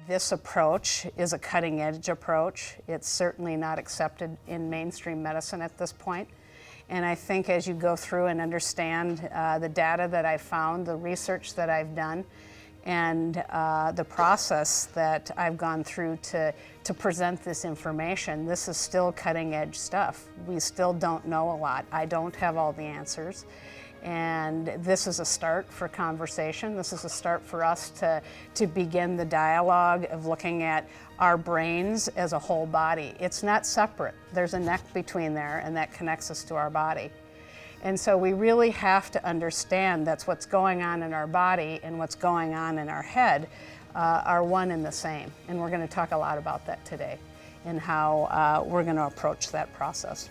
This approach is a cutting-edge approach. It's certainly not accepted in mainstream medicine at this point. And I think as you go through and understand the data that I've found, the research that I've done, and the process that I've gone through to present this information, this is still cutting-edge stuff. We still don't know a lot. I don't have all the answers. And this is a start for conversation. This is a start for us to begin the dialogue of looking at our brains as a whole body. It's not separate. There's a neck between there, and that connects us to our body. And so we really have to understand that's what's going on in our body and what's going on in our head are one and the same. And we're going to talk a lot about that today and how we're going to approach that process.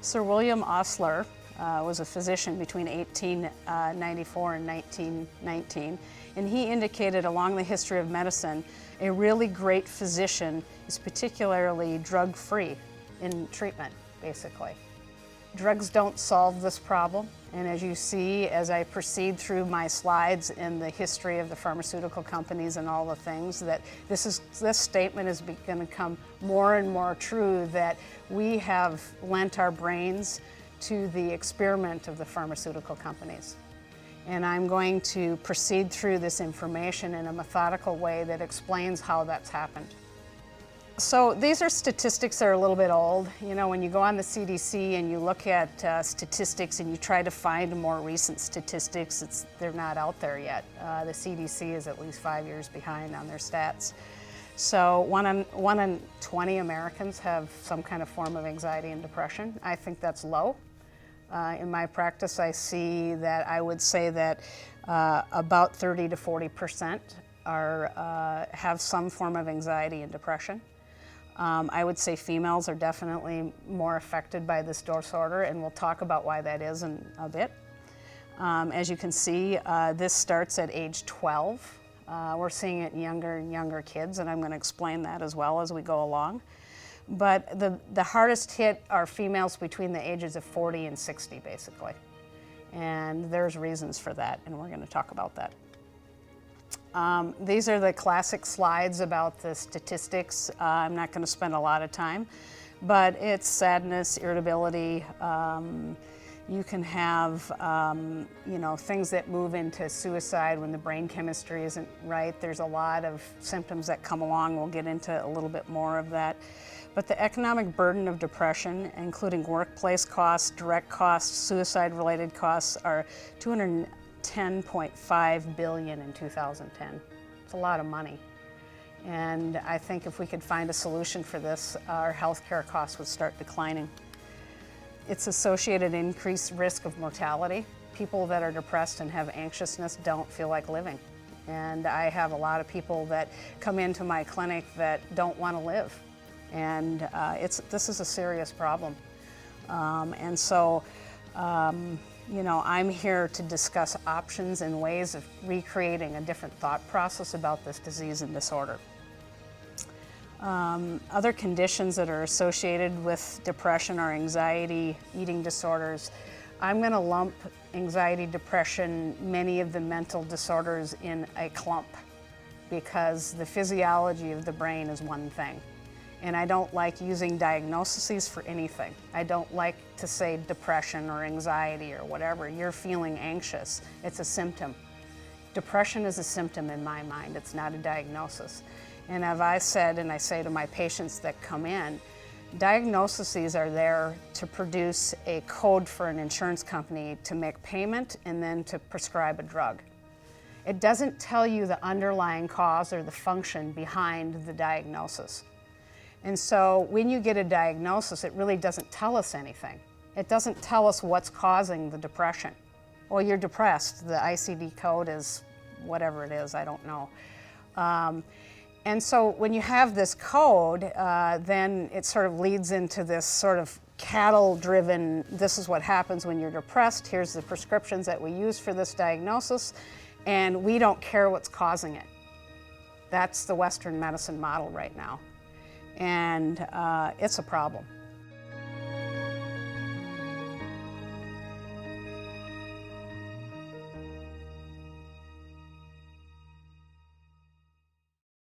Sir William Osler was a physician between 1894 and 1919, and he indicated along the history of medicine, a really great physician is particularly drug-free in treatment, basically. Drugs don't solve this problem, and as you see, as I proceed through my slides in the history of the pharmaceutical companies and all the things, that this statement is going to become more and more true, that we have lent our brains to the experiment of the pharmaceutical companies. And I'm going to proceed through this information in a methodical way that explains how that's happened. So these are statistics that are a little bit old. You know, when you go on the CDC and you look at statistics and you try to find more recent statistics, they're not out there yet. The CDC is at least 5 years behind on their stats. So one in 20 Americans have some kind of form of anxiety and depression. I think that's low. In my practice, I see that I would say that about 30 to 40% have some form of anxiety and depression. I would say females are definitely more affected by this disorder, and we'll talk about why that is in a bit. As you can see, this starts at age 12. We're seeing it in younger and younger kids, and I'm going to explain that as well as we go along. But the hardest hit are females between the ages of 40 and 60, basically. And there's reasons for that, and we're going to talk about that. These are the classic slides about the statistics. I'm not going to spend a lot of time, but it's sadness, irritability. You can have things that move into suicide when the brain chemistry isn't right. There's a lot of symptoms that come along. We'll get into a little bit more of that. But the economic burden of depression, including workplace costs, direct costs, suicide-related costs, are $210.5 billion in 2010. It's a lot of money. And I think if we could find a solution for this, our healthcare costs would start declining. It's associated increased risk of mortality. People that are depressed and have anxiousness don't feel like living. And I have a lot of people that come into my clinic that don't want to live. And this is a serious problem. I'm here to discuss options and ways of recreating a different thought process about this disease and disorder. Other conditions that are associated with depression are anxiety, eating disorders. I'm going to lump anxiety, depression, many of the mental disorders in a clump because the physiology of the brain is one thing. And I don't like using diagnoses for anything. I don't like to say depression or anxiety or whatever. You're feeling anxious. It's a symptom. Depression is a symptom in my mind. It's not a diagnosis. And as I said, and I say to my patients that come in, diagnoses are there to produce a code for an insurance company to make payment and then to prescribe a drug. It doesn't tell you the underlying cause or the function behind the diagnosis. And so when you get a diagnosis, it really doesn't tell us anything. It doesn't tell us what's causing the depression. Well, you're depressed. The ICD code is whatever it is, I don't know. And so when you have this code, then it sort of leads into this sort of cattle-driven, this is what happens when you're depressed, here's the prescriptions that we use for this diagnosis, and we don't care what's causing it. That's the Western medicine model right now. And it's a problem.